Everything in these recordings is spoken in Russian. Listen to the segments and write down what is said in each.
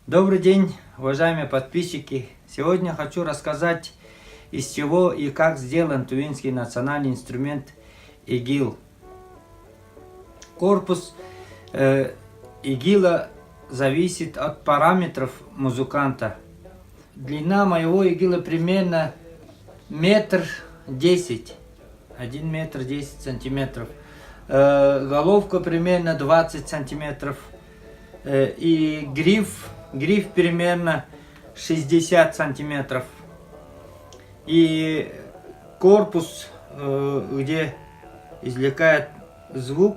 Добрый день, уважаемые подписчики! Сегодня хочу рассказать, из чего и как сделан тувинский национальный инструмент игил. Корпус игила зависит от параметров музыканта. Длина моего игила примерно 1,10 м, 1 метр 10 сантиметров. Головка примерно 20 сантиметров. И гриф примерно 60 сантиметров. И корпус, где извлекает звук,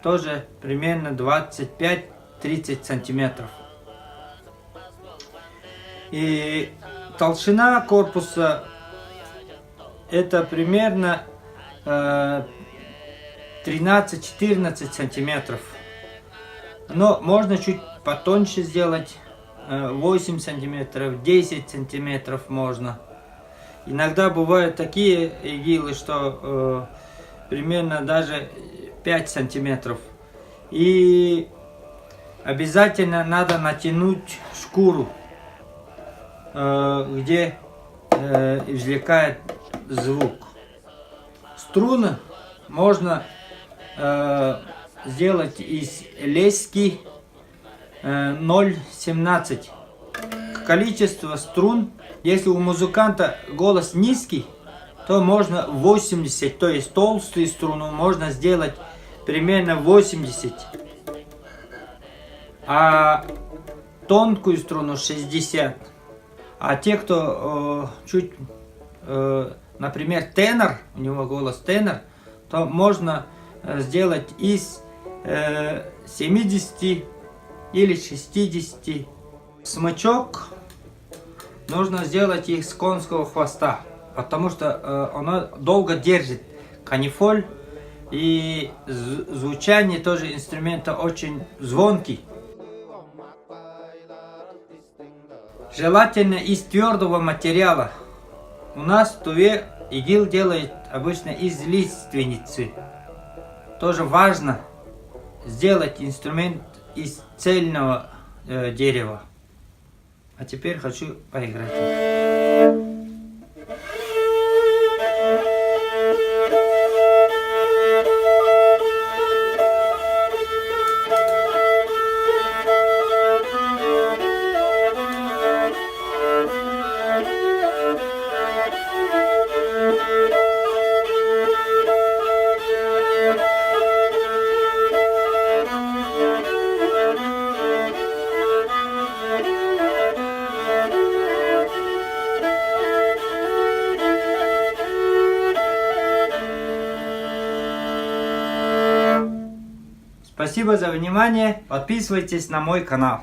тоже примерно 25-30 сантиметров. И толщина корпуса это примерно 13-14 сантиметров. Но можно чуть потоньше сделать, 8 сантиметров, 10 сантиметров можно. Иногда бывают такие игилы, что примерно даже 5 сантиметров. И обязательно надо натянуть шкуру, где извлекает звук. Струны можно сделать из лески 0,17. Количество струн, если у музыканта голос низкий, то можно 80, то есть толстую струну можно сделать примерно 80, а тонкую струну 60. А те, кто чуть, например, тенор, у него голос тенор, то можно сделать из 70 или 60. Смычок нужно сделать из конского хвоста, потому что оно долго держит канифоль, и звучание тоже инструмента очень звонкий. Желательно из твердого материала. У нас в Туве игил делает обычно из лиственницы. Тоже важно сделать инструмент из цельного дерева. А теперь хочу поиграть. Спасибо за внимание. Подписывайтесь на мой канал.